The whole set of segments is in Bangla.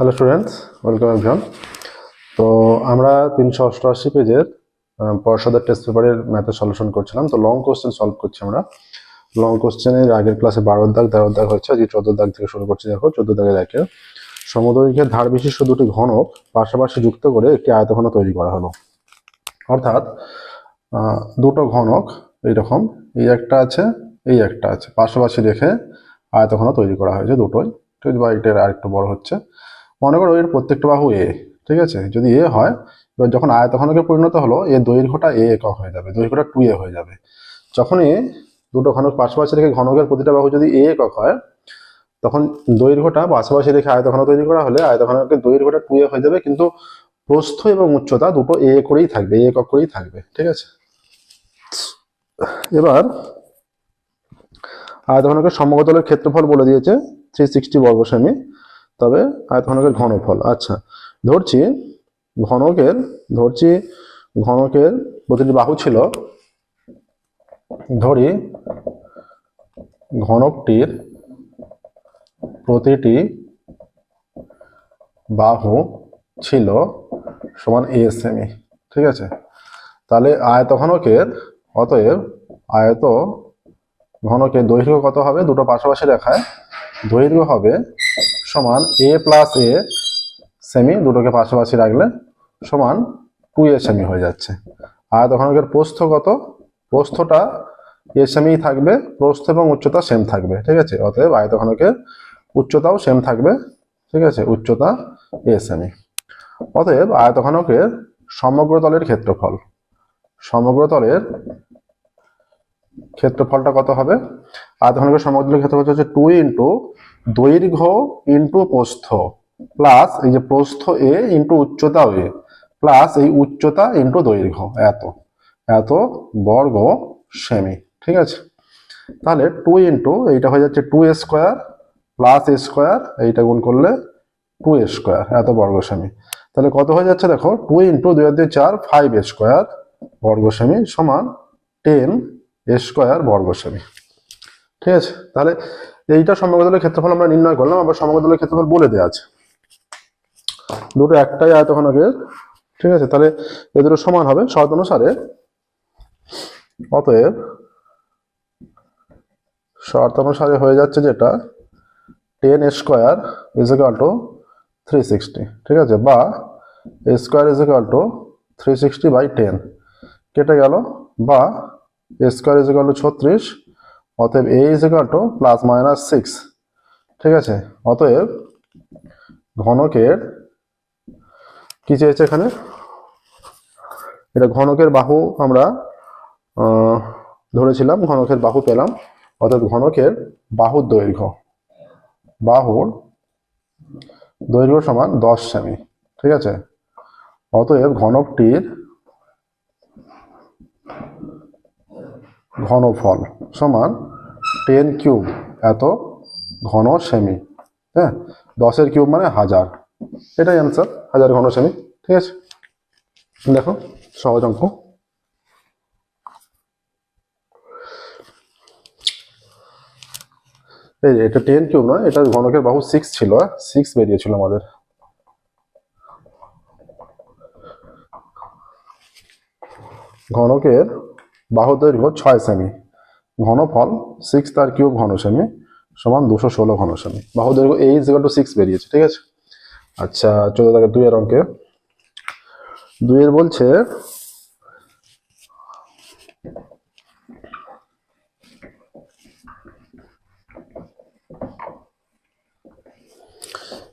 Hello students, welcome everyone. তো আমরা 388 পেজের পর্ষদের টেস্ট পেপারের ম্যাথের সলিউশন করছিলাম। তো লং কোশ্চেন সলভ করছি আমরা। লং কোশ্চেনের আগের ক্লাসে 12 দাগ 13 দাগ হচ্ছে, আজকে 14 দাগ থেকে শুরু করছি। দেখো 14 দাগের একে সমদৈর্ঘ্যের ধার বিশিষ্ট দুটি ঘনক পাশাপাশি যুক্ত করে একটি আয়তঘন তৈরি করা হলো। অর্থাৎ দুটো ঘনক এইরকম, এই একটা আছে, এই একটা আছে, পাশাপাশি রেখে আয়তঘন তৈরি করা হয়েছে দুটোই। ঠিক আছে, বা এটার আরেকটু বড় হচ্ছে। মনে করো এর প্রত্যেকটা বাহু এ, ঠিক আছে। যদি এ হয়, এবার যখন আয়তঘনকে পরিণত হলো, এর দৈর্ঘ্যটা এ একক হয়ে যাবে, দৈর্ঘ্যটা 2a হয়ে যাবে। যখনই দুটো ঘনক পাশাপাশি রেখে ঘনকের প্রতিটা বাহু যদি এ একক হয়, তখন দৈর্ঘ্যটা পাশাপাশি রেখে আয়তঘন তৈরি করা হলে আয়তঘনকের দৈর্ঘ্যটা 2a হয়ে যাবে, কিন্তু প্রস্থ এবং উচ্চতা দুটো এ করেই থাকবে, এ একক করেই থাকবে। ঠিক আছে, এবার আয়তঘনকের সমতলের ক্ষেত্রফল বলে দিয়েছে 360 বর্গ সেমি, তবে আয়তঘনকের ঘনফল। আচ্ছা, ধরছি ঘনকের প্রতিটি বাহু ছিল, ধরি ঘনকটির প্রতিটি বাহু ছিল সমান a সেমি। ঠিক আছে, তাহলে অতএব ঘনকের দৈর্ঘ্য কত হবে? দুটো পাশাপাশি রেখায় দৈর্ঘ্য হবে সমান a প্লাস a সেমি, দুটোকে পাশাপাশি রাখলে সমান 2a সেমি হয়ে যাচ্ছে। আয়তঘনকের প্রস্থ কত? প্রস্থটা a সেমি থাকবে, প্রস্থ এবং উচ্চতা সেম থাকবে। ঠিক আছে, অতএব আয়তঘনকের উচ্চতাও সেম থাকবে। ঠিক আছে, উচ্চতা a সেমি। অতএব আয়তঘনকের সমগ্র তলের ক্ষেত্রফলটা কত হবে? আয়তঘনকের সমগ্র তলের ক্ষেত্রফল হচ্ছে 2 ইন্টু দৈর্ঘ্য ইন্টু প্রস্থ প্লাস এই যে প্রস্থ এ ইন্টু উচ্চতা এ প্লাস এই উচ্চতা ইন্টু দৈর্ঘ্য এত বর্গ সেমি। ঠিক আছে, তাহলে 2 ইন্টু এইটা হয়ে যাচ্ছে 2a square plus a square, এইটা গুণ করলে 2a স্কোয়ার, এত বর্গ সেমি। তাহলে কত হয়ে যাচ্ছে দেখো, 2 ইন্টু 2 আর 2 4, 5a স্কোয়ার বর্গ সেমি সমান 10a স্কোয়ার বর্গ সেমি। ঠিক আছে, তাহলে এইটা সমগ্রতলের ক্ষেত্রফল আমরা নির্ণয় করলাম। আবার সমগ্রতলের ক্ষেত্রফল বলে দেওয়া আছে, দুটো একটাই আয়তঘনকের। ঠিক আছে, তাহলে এ দুটো সমান হবে শর্ত অনুসারে। অতএব শর্ত অনুসারে হয়ে যাচ্ছে যেটা 10a square is equal two 360। ঠিক আছে, বা a square is equal two 360/10 কেটে গেল, বা a square is equal two 36। অতএব a is equal to plus minus 6। ঠিক আছে, অতএব ঘনকের কি চেয়েছে এখানে? এটা ঘনকের বাহু আমরা ধরেছিলাম, ঘনকের বাহু পেলাম। অর্থাৎ ঘনকের বাহুর দৈর্ঘ্য সমান 10 সেমি। ঠিক আছে, অতএব ঘনকটির ঘনফল সমান 10 কিউব এত ঘন সেমি। হ্যাঁ, 10-এর কিউব মানে 1000, এটাই অ্যান্সার, 1000 ঘন সেমি। ঠিক আছে, দেখো সহজ অঙ্ক। এই যে এটা 10 কিউব নয়, এটা ঘনকের বাহু 6 ছিল, 6 বেরিয়েছিল আমাদের। ঘনকের বাহু দৈর্ঘ্য 6 সেমি, ঘনফল 6 তার কিউব ঘন সেমি সমান 216 ঘন সেমি। বাহু দৈর্ঘ্য a ইজ ইকুয়াল টু 6 বেরিয়েছে। ঠিক আছে, আচ্ছা 14 দাগের 2 এর অঙ্কে 2 এর বলছে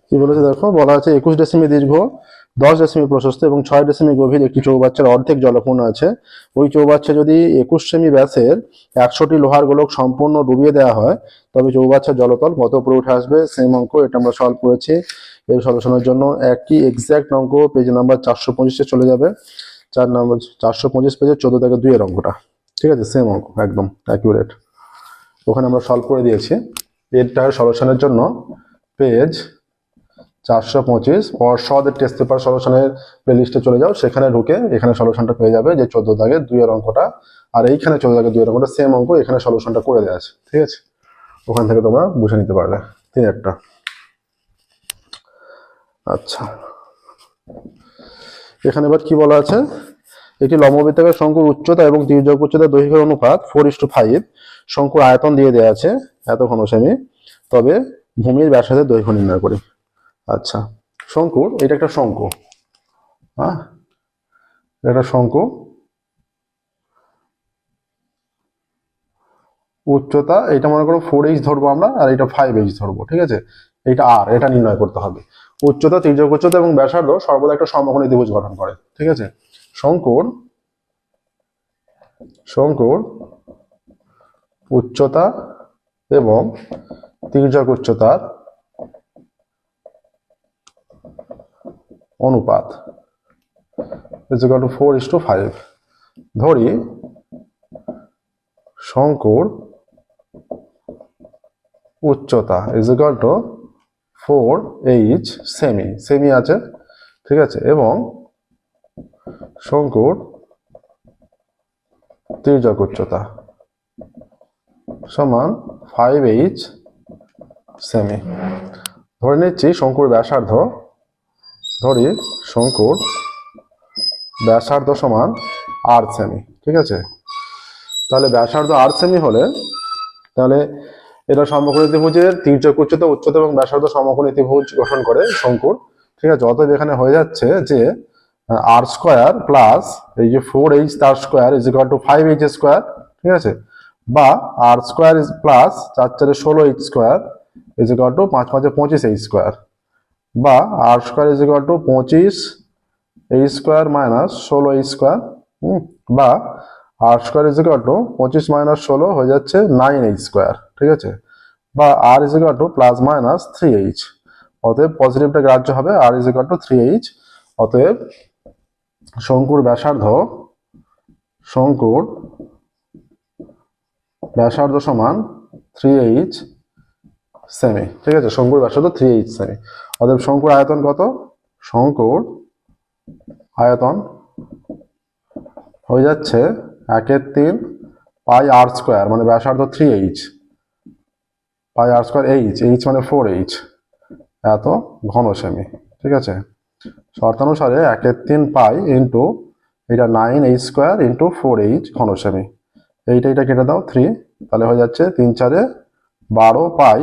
কি বলেছে দেখো, বলা আছে 21 ডেসিমি দীর্ঘ, 10 ডেসিমি প্রশস্ত এবং 6 ডেসিমি গভীর একটি চৌবাচ্চার অর্ধেক জলপূর্ণ আছে। ওই চৌবাচ্চা যদি 21 সেমি ব্যাসের 100টি লোহার গোলক সম্পূর্ণ ডুবিয়ে দেওয়া হয়, তবে চৌবাচ্চার জলতল কত উপরে উঠে আসবে? সেম অঙ্ক, এটা আমরা সলভ করেছি। এর সলিউশনের জন্য একই এক্সাক্ট অঙ্ক পেজ নাম্বার 425-এ চলে যাবে, 425 পেজের 14 দাগের 2 এর অঙ্কটা। ঠিক আছে, সেম অঙ্ক, একদম অ্যাকুরেট, ওখানে আমরা সলভ করে দিয়েছি। এটার সলিউশনের জন্য পেজ 425 পর্ষদের টেস্ট পেপার সলিউশনের প্লেলিস্টে চলে যাও, সেখানে ঢুকে এখানে সলিউশনটা পেয়ে যাবে, যে 14 দাগের 2 এর অঙ্কটা আর এইখানে 14 দাগের 2 এর অঙ্কটা সেম অঙ্ক, এখানে সলিউশনটা করে দেওয়া আছে। ঠিক আছে, ওখান থেকে তোমরা বুঝে নিতে পারবে। 3 একটা আচ্ছা, এখানে এবার কি বলা আছে, একটি লম্ববৃত্তাকার শঙ্কুর উচ্চতা এবং তির্যক উচ্চতা দৈর্ঘ্যের অনুপাত 4:5, শঙ্কুর আয়তন দিয়ে দেওয়া আছে এত ঘন সেমি, তবে ভূমির ব্যাসার্ধের দৈর্ঘ্য নির্ণয় করি। আচ্ছা, শঙ্কুর, এটা একটা শঙ্কু, হ্যাঁ এটা শঙ্কু, উচ্চতা এটা মনে করো 4h ধরবো আমরা, আর এটা 5h ধরবো, ঠিক আছে, এটা আর এটা নির্ণয় করতে হবে। উচ্চতা, তির্যক উচ্চতা এবং ব্যাসার্ধ সর্বদা একটা সমকোণী ত্রিভুজ গঠন করে, ঠিক আছে। শঙ্কুর উচ্চতা এবং তির্যক উচ্চতার অনুপাত is equal to 4:5। ধরি শঙ্কুর উচ্চতা is equal to 4h semi আছে, ঠিক আছে, এবং শঙ্কুর তির্যক উচ্চতা সমান 5h সেমি। ধরে নিচ্ছি শঙ্কুর ব্যাসার্ধ, ধরি শঙ্কুর ব্যাসার্ধ সমান 8 সেমি, ঠিক আছে। তাহলে ব্যাসার্ধ 8 সেমি হলে তাহলে এটা সমকোণী ত্রিভুজের তির্যক উচ্চতা, উচ্চতা এবং ব্যাসার্ধ সমকোণী ত্রিভুজ গঠন করে শঙ্কুর, ঠিক আছে। অতএব এখানে হয়ে যাচ্ছে যে আর স্কোয়ার প্লাস এই যে 4h তার square is equal to 5h square, ঠিক আছে, বা আর square is plus 4×4 16h square is equal to 5×5 25h square, বা আর square is equal to 25h square minus 16h square, বা আর স্কোয়ার ইজ ইকুয়াল টু 25 - 16 হয়ে যাচ্ছে 9h স্কোয়ার, ঠিক আছে, বা আর is equal to plus minus 3h। অতএব পজিটিভটা গ্রাহ্য হবে, আর ইজ ইকুয়াল টু 3h। অতএব শঙ্কুর ব্যাসার্ধ সমান 3h সেমি, ঠিক আছে, শঙ্কুর ব্যাসার্ধ 3h সেমি। অতএব শঙ্কুর আয়তন কত? শঙ্কুর আয়তন হয়ে যাচ্ছে 1/3 পাই আর স্কোয়ার, মানে ব্যাসার্ধ 3h, পাই আর স্কোয়ার h মানে 4h, এত ঘন সেমি, ঠিক আছে। শর্তানুসারে 1/3 পাই ইন্টু এটা 9h স্কোয়ার ইন্টু 4h ঘন সেমি, এইটা কেটে দাও 3, তাহলে হয়ে যাচ্ছে 3×4 12 পাই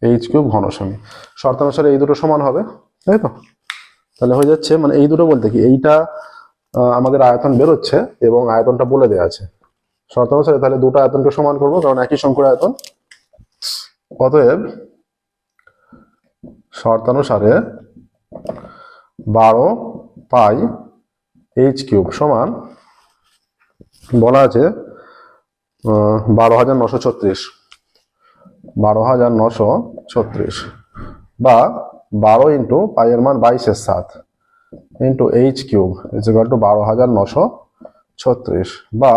h³ ঘন সেমি। শর্তানুসারে এই দুটো সমান হবে, তাই তো। তাহলে হয়ে যাচ্ছে, মানে এই দুটো বলতে কি, এইটা আমাদের আয়তন বেরোচ্ছে এবং আয়তনটা বলে দেওয়া আছে শর্তানুসারে, তাহলে দুটো আয়তনকে সমান করবো কারণ একই শঙ্কুর আয়তন। অতএব শর্তানুসারে 12 পাই h³ সমান বলা আছে 12,936, বা 12 ইন্টু পাই এর মান 22/7 into h³ is equal to 12,936, বা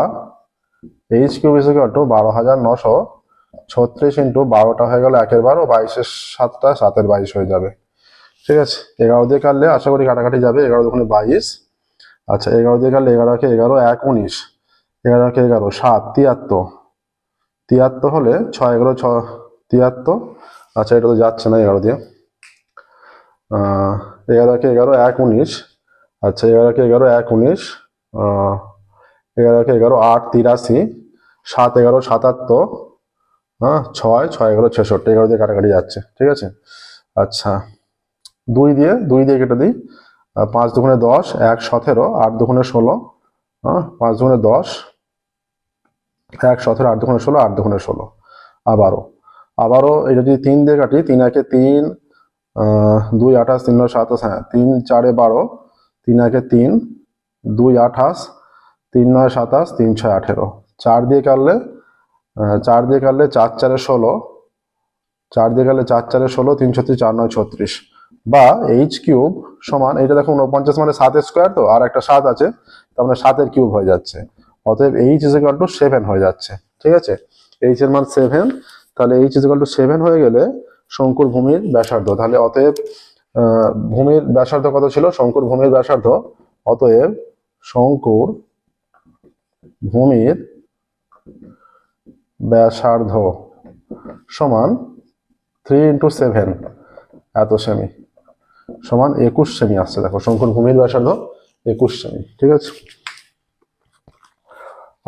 h³ is equal to 12,936 into 12টা হয়ে গেল 1/12, 22/7টা 7/22 হয়ে যাবে, ঠিক আছে। 11 দিয়ে কাটলে আশা করি কাটাকাটি যাবে, 11 দুগুণে 22। আচ্ছা, 11 দিয়ে কাটলে 11 × 11 1 19, 11 × 11 7 73 হলে 6 × 6 73। আচ্ছা, এটা তো যাচ্ছে না 11 দিয়ে, 11 × 11 1 19। আচ্ছা, 11 × 11 1 19, 11 × 11 8 83, 7 × 11 77, হ্যাঁ 6 × 11 66, 11 দিয়ে কাটাকাটি যাচ্ছে, ঠিক আছে। আচ্ছা, 2 দিয়ে কেটে দিই, 5 দুগুণে 10 1 17, 8 দুগুণে 16, 5 দুগুণে 10 1 17, 8 দুগুণে 16, 8 দুগুণে 16। আবারও এটা যদি 3 দিয়ে কাটি, 3 1 3, 2 28, 3 9 27, হ্যাঁ 3 4 12, 3 1 3, 2 28, 3 9 27, 3 6 18। 4 দিয়ে কাটলে 4 4 4 16, 4 দিয়ে কাটলে 4 4 16, 3 36, 4 9 36, বা h³ সমান, এটা দেখো 49 মানে 7 স্কোয়ার, তো আর একটা 7 আছে, তার মানে 7 এর কিউব হয়ে যাচ্ছে। অতএব h ইজ ইকুয়াল টু 7 হয়ে যাচ্ছে, ঠিক আছে। h এর মান 7, তাহলে h ইজ ইকুয়াল টু 7 হয়ে গেলে শঙ্কুর ভূমির ব্যাসার্ধ, তাহলে অতএব ভূমির ব্যাসার্ধ কত ছিল? শঙ্কুর ভূমির ব্যাসার্ধ, অতএব শঙ্কুর ভূমির ব্যাসার্ধ সমান 3 × 7 এত সেমি, সমান 21 সেমি আসছে। দেখো শঙ্কুর ভূমির ব্যাসার্ধ 21 সেমি, ঠিক আছে।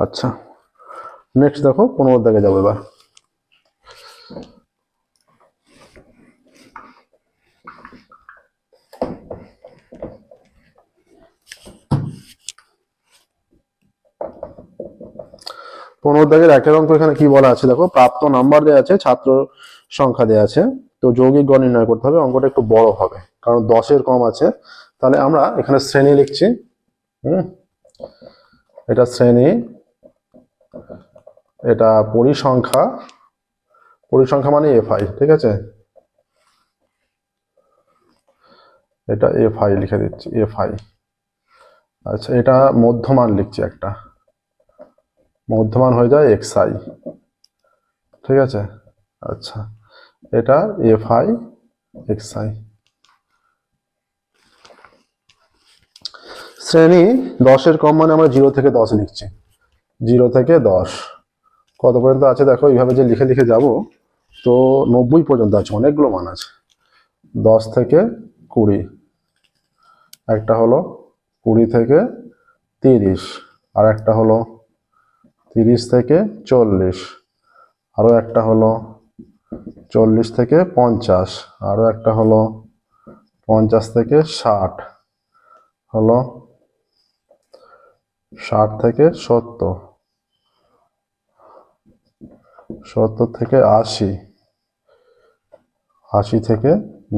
আচ্ছা, নেক্সট দেখো 15 দাগে যাবো এবার। পনেরো দাগের একের অঙ্ক এখানে কি বলা আছে দেখো, প্রাপ্ত নাম্বার দেওয়া আছে, ছাত্র সংখ্যা দেওয়া আছে, তো যৌগিক গড় নির্ণয় করতে হবে। অঙ্কটা একটু বড় হবে কারণ 10-এর কম আছে। তাহলে আমরা এখানে শ্রেণী লিখছি। এটা শ্রেণী, এটা পরিসংখ্যা, পরিসংখ্যা মানে এফআই, ঠিক আছে। এটা এফআই লিখে দিচ্ছি, এফআই। আচ্ছা, এটা মধ্যমান লিখছি, একটা মধ্যমান হয়ে যায় এক্সআই, ঠিক আছে। আচ্ছা, এটা এফআই এক্সআই। শ্রেণী 10-এর কম মানে আমরা 0 থেকে 10 লিখছি। 0 থেকে 10 কত পর্যন্ত আছে দেখো, এইভাবে যে লিখে লিখে যাব তো 90 পর্যন্ত আছে, অনেকগুলো মান আছে। 10 থেকে 20, একটা হলো 20 থেকে 30, আর একটা হলো 30 থেকে 40, আরো একটা হলো 40 থেকে 50, আরো একটা হলো 50 থেকে 60, হলো 60 থেকে 70, 70 থেকে 80, 80 থেকে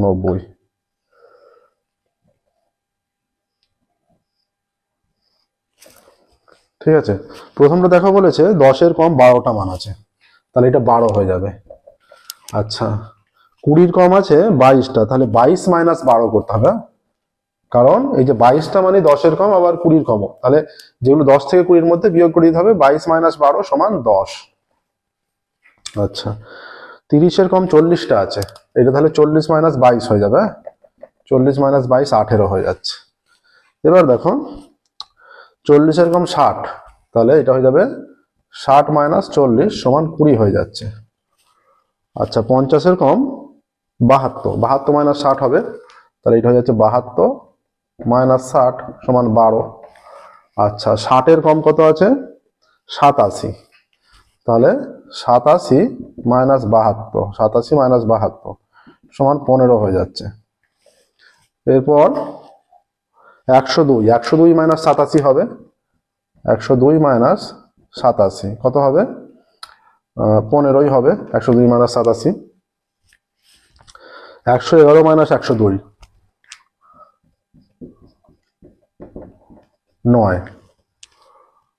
90। ঠিক আছে, প্রথমটা দেখো বলেছে 10-এর কম 12টা মান আছে, তাহলে এটা 12 হয়ে যাবে। আচ্ছা, 20-র কম আছে 22টা, তাহলে 22 মাইনাস 12 করতে হবে, কারণ এই যে 22টা মানে 10-এর কম আবার 20-র কম, তাহলে যেগুলো 10 থেকে 20-র মধ্যে বিয়োগ করে দিতে হবে। 22 মাইনাস 12 সমান 10। আচ্ছা, 30-এর কম 40টা আছে, এটা তাহলে 40 মাইনাস 22 হয়ে যাবে। 40 মাইনাস 22 18 হয়ে যাচ্ছে। এবার দেখো 40-এর কম 60, তাহলে এটা হয়ে যাবে 60 মাইনাস 40 সমান 20 হয়ে যাচ্ছে। আচ্ছা, 50-এর কম 72, 72 মাইনাস 60 হবে, তাহলে এটা হয়ে যাচ্ছে 72 মাইনাস 60 সমান 12। আচ্ছা, 60-এর কম কত আছে 87, তাহলে 87 মাইনাস 72, 87 মাইনাস 72 সমান 15 হয়ে যাচ্ছে। এরপর 102, 102 মাইনাস 87 হবে, 102 মাইনাস 87 কত হবে 15ই হবে। 102 মাইনাস 87, 111 মাইনাস 102 9,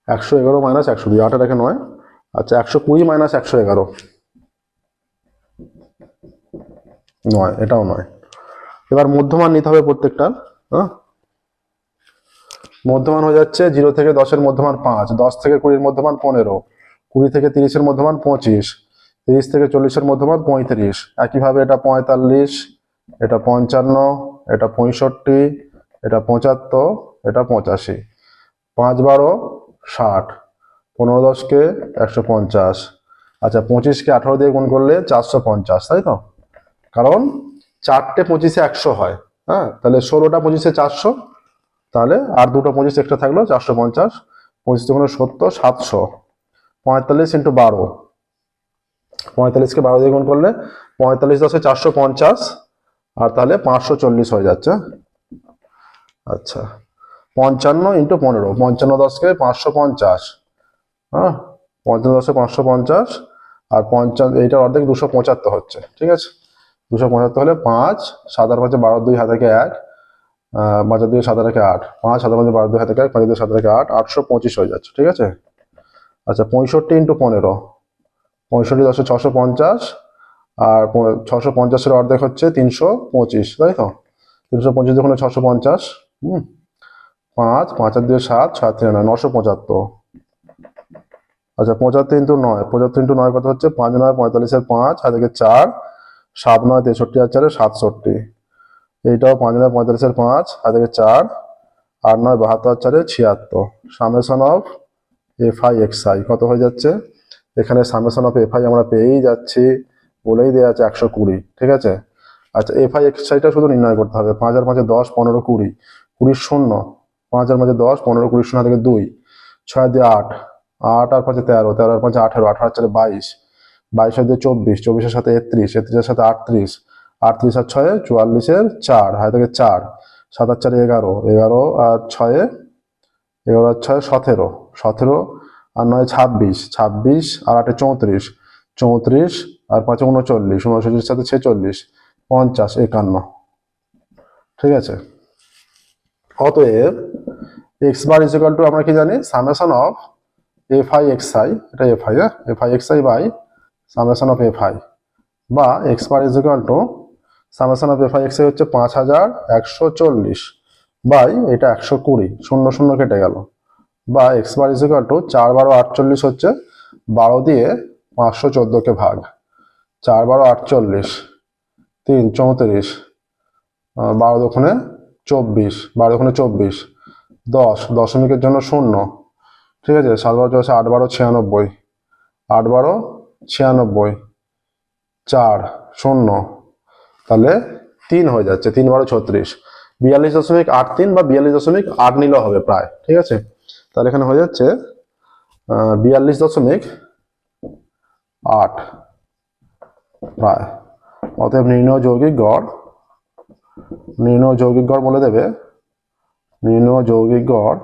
111 মাইনাস 102, 8 রেখে 9। আচ্ছা, 120 মাইনাস 111 9, এটাও 9। এবার মধ্যমান নিতে হবে প্রত্যেকটা। মধ্যমান হয়ে যাচ্ছে 0 থেকে 10-এর মধ্যমান 5, 10 থেকে 20-এর মধ্যমান 15, 20 থেকে 30-এর মধ্যমান 25, 30 থেকে 40-এর মধ্যমান 35, একইভাবে এটা 45, এটা 55, এটা 65, এটা 75, এটা 85, 5 12 60, 15 10-কে 150। আচ্ছা, 25-কে 18 দিয়ে গুণ করলে 450, তাই তো, কারণ 4টে 25-এ 100 হয়। হ্যাঁ, তাহলে 16টা 25-এ 400, তাহলে আর দুটো 25 এক্সট্রা থাকলো 450, 25 দুগুণে 70, 700, 45 ইন্টু 12, 45-কে 12 দিয়ে গুণ করলে 45 10-এ 450, আর তাহলে 540 হয়ে যাচ্ছে। আচ্ছা, 55 ইন্টু 15, 55 10-কে 550, হ্যাঁ, 55 10-এ 550, আর 50 এইটার অর্ধেক 275 হচ্ছে, ঠিক আছে। 275 হলে 5 7 আর 5 12, 2 হাতে 1, 5 2 7 রেখে 8, 5 7 5 12 2 হাতে 1, 5 2 7 রেখে 8, 825 হয়ে যাচ্ছে, ঠিক আছে। আচ্ছা, 65 ইন্টু 15, 65 10-এ 650, আর 650-এর অর্ধেক হচ্ছে 325, তাই তো। 325 যখন 650, 5 5 আর 2 7, 7 3 9, 975। আচ্ছা, 75 ইন্টু 9, 75 ইন্টু 9 কত হচ্ছে 5 9 45-এর 5 আর থেকে 4, 7 9 63 আর 4 67, এইটাও 5 9 45-এর 5 আর থেকে 4, 8 9 72 আর 4 76। সামেশন অফ এফআই এক্সআই কত হয়ে যাচ্ছে, এখানে সামেশন অফ এফআই আমরা পেয়েই যাচ্ছি, বলেই দেওয়া আছে 120, ঠিক আছে। আচ্ছা এফ আই এক্স আইটা শুধু নির্ণয় করতে হবে। 5 আর 5 10, 15, 20, 20 শূন্য, 5 আর 5 10, 15, 20 শূন্য থেকে 2, 6 দিয়ে 8, 8 আর 5 13, 13 আর 5 18, 18 আর 4 22, 22 আর 2 24, 24 এর সাথে 31, 31 এর সাথে 38, 38 আর 6 44 এর 4, হাতে থেকে 4, 7 আর 4 11, 11 আর 6 11 আর 6 17, 17 আর 9 26, 26 আর 8 34, 34 আর 5 39, 39 এর সাথে 46, 50, 51। ঠিক আছে, অতএব x bar is equal to আমরা কি জানি, summation of f i x i, এটা f i, f i x i by summation of f i, বা x bar is equal to summation of f i x i হচ্ছে 5140 বাই এটা 120, 0 0 কেটে গেল, বা x bar is equal two 4 12 48 হচ্ছে 12 দিয়ে 514 কে ভাগ, 4 12 48, 3 34, 12 দুগুণে 24, 12 দুগুণে 24, 10 দশমিকের জন্য 0। ঠিক আছে, 7 12 চলছে 8 12 96, 8 12 96, 4 0, তাহলে 3 হয়ে যাচ্ছে, 3 12 36, 42.83 বা 42.8 নিলেও হবে প্রায়। ঠিক আছে, তাহলে এখানে হয়ে যাচ্ছে 42.8 প্রায়। অতএব নির্ণয় যৌগিক গড় বলে দেবে, নির্ণয় যৌগিক গড়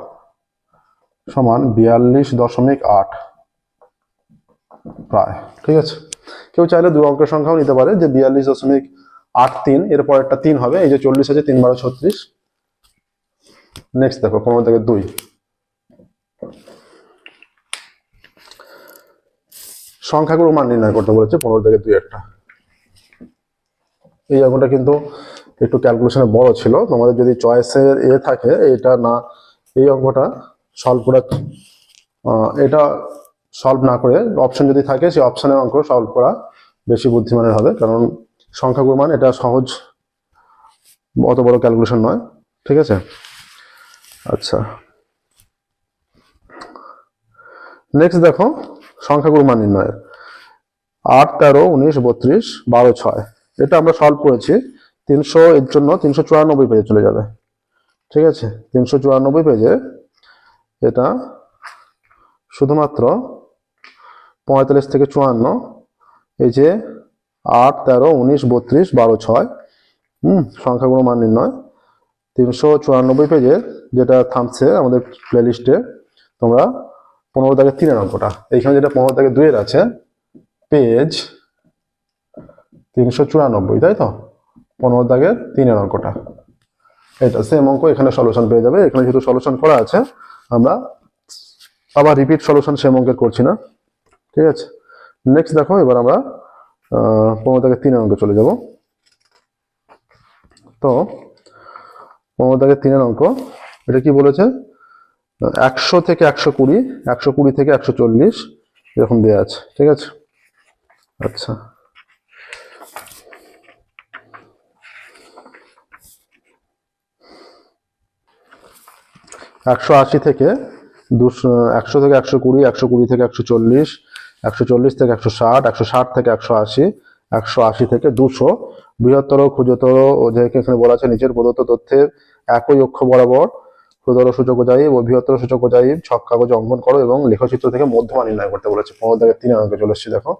সমান 42.8 প্রায়। ঠিক আছে, কেউ চাইলে 2 অঙ্কের সংখ্যাও নিতে পারে, যে 42.83 এর পরেরটা 3 হবে, এই যে 40 আছে 3 12 36। নেক্সট দেখো 15 থেকে 2, সংখ্যাগুলোর মান নির্ণয় করতে বলেছে 15 থেকে 2 একটা। এই অঙ্কটা কিন্তু একটু ক্যালকুলেশনে বড় ছিল, তোমাদের যদি চয়েসের থাকে এটা না, এই অঙ্কটা সলভ করে, এটা সলভ না করে অপশন যদি থাকে সেই অপশনের অঙ্ক সলভ করা বেশি বুদ্ধিমানের হবে, কারণ সংখ্যাগুলোর মান এটা সহজ, অত বড় ক্যালকুলেশন নয়। ঠিক আছে, আচ্ছা নেক্সট দেখো সংখ্যাগুলোর মান নির্ণয়ের 8 13 19 32 12 6, এটা আমরা সলভ করেছি 300 এর জন্য 394 পেজে চলে যাবে। ঠিক আছে, 394 পেজে এটা শুধুমাত্র 45 থেকে 54, এই যে 8 13 19 32 12 6, সংখ্যাগুলো মান নির্ণয় 394 পেজে যেটা থামছে আমাদের প্লেলিস্টে, তোমরা 15 থেকে 3 অঙ্কটা, এইখানে যেটা 15 থেকে 2 আছে পেজ 394, তাই তো, 15 থেকে 3 অঙ্কটা, এটা সেম অঙ্ক এখানে সলিউশন পেয়ে যাবে। এখানে যেহেতু সলিউশন করা আছে, আমরা আবার রিপিট সলিউশন সেম অঙ্কের করছি না। ঠিক আছে, নেক্সট দেখো এবার আমরা 15 থেকে 3 অঙ্কে চলে যাব। তো 15 থেকে 3 অঙ্ক, এটা কি বলেছে, 100 থেকে 120, 120 থেকে 140 এরকম দেওয়া আছে। ঠিক আছে, আচ্ছা 180 থেকে 200, 100 থেকে 120, 120 থেকে 140, 140 থেকে 160, 160 থেকে 180, 180 থেকে 200, বৃহত্তর ক্ষুদ্রতর ও যেকে এখানে বলা আছে নিচের প্রদত্ত তথ্যের একই অক্ষ বরাবর ক্ষুদ্র সূচক জায়ীব ও বৃহত্তর সূচক জায়ীব ছক কাগজে অঙ্কন করো এবং লেখচিত্র থেকে মধ্যমা নির্ণয় করতে বলেছে। 15 থেকে 3 অঙ্কে চলে এসেছি। দেখো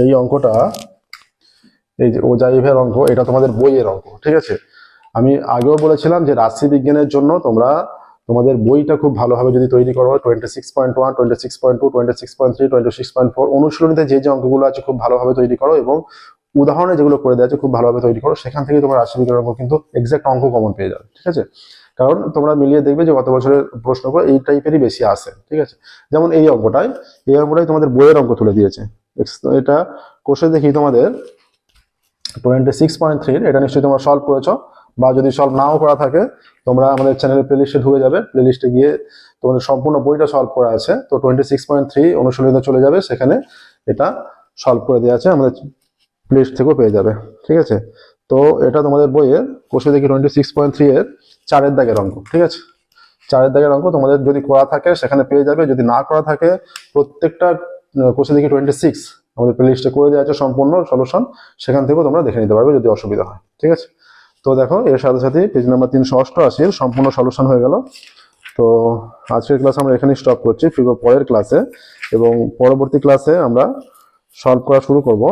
এই অঙ্কটা, এই যে ওজাইভের অঙ্ক, এটা তোমাদের বইয়ের অঙ্ক। ঠিক আছে, আমি আগেও বলেছিলাম যে রাশি বিজ্ঞানের জন্য তোমাদের বইটা খুব ভালোভাবে যদি তৈরি করো, 26.1, 26.2, 26.3, 26.4 অনুশীলনীতে যে যে অঙ্কগুলো আছে খুব ভালোভাবে তৈরি করো, এবং উদাহরণে যেগুলো করে দেওয়া আছে খুব ভালোভাবে তৈরি করো, সেখান থেকে তোমার রাশি বিজ্ঞানের অঙ্ক কিন্তু এক্সাক্ট অঙ্ক কমন পেয়ে যাবে। ঠিক আছে, কারণ তোমরা মিলিয়ে দেখবে যে গত বছরের প্রশ্নগুলো এই টাইপেরই বেশি আসে। ঠিক আছে, যেমন এই অঙ্কটাই তোমাদের বইয়ের অঙ্ক তুলে দিয়েছে। এটা কোর্সে দেখি তোমাদের 26.3, এটা নিশ্চয়ই তোমরা সলভ করেছো, বা যদি সলভ নাও করা থাকে তোমরা আমাদের চ্যানেলের প্লেলিস্টে ঢুকে যাবে, প্লেলিস্টে গিয়ে তোমাদের সম্পূর্ণ বইটা সলভ করা আছে। তো 26.3 অনুশীলনীতে চলে যাবে, সেখানে এটা সলভ করে দেওয়া আছে, আমাদের প্লেলিস্ট থেকেও পেয়ে যাবে। ঠিক আছে, তো এটা তোমাদের বইয়ের কোর্সে দেখি 26.3 এর 4 দাগের অঙ্ক। ঠিক আছে, 4 দাগের অঙ্ক তোমাদের যদি করা থাকে সেখানে পেয়ে যাবে, যদি না করা থাকে প্রত্যেকটা কোর্সে দেখি 26 আমাদের প্লেলিস্টে করে দেওয়া আছে সম্পূর্ণ সলিউশন, সেখান থেকেও তোমরা দেখে নিতে পারবে যদি অসুবিধা হয়। ঠিক আছে, তো দেখো এর সাথে সাথে পেজ নাম্বার 388 সম্পূর্ণ সলিউশন হয়ে গেল। তো আজকের ক্লাস আমরা এখানেই স্টপ করছি, ফিরবো পরের ক্লাসে, এবং পরবর্তী ক্লাসে আমরা সলভ করা শুরু করব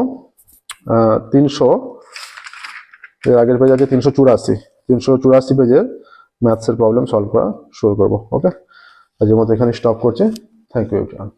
300, এর আগের পেজ আছে 384 পেজের ম্যাথসের প্রবলেম সলভ করা শুরু করব। ওকে, আজকের মতো এখানে স্টপ করছি। Thank you everyone.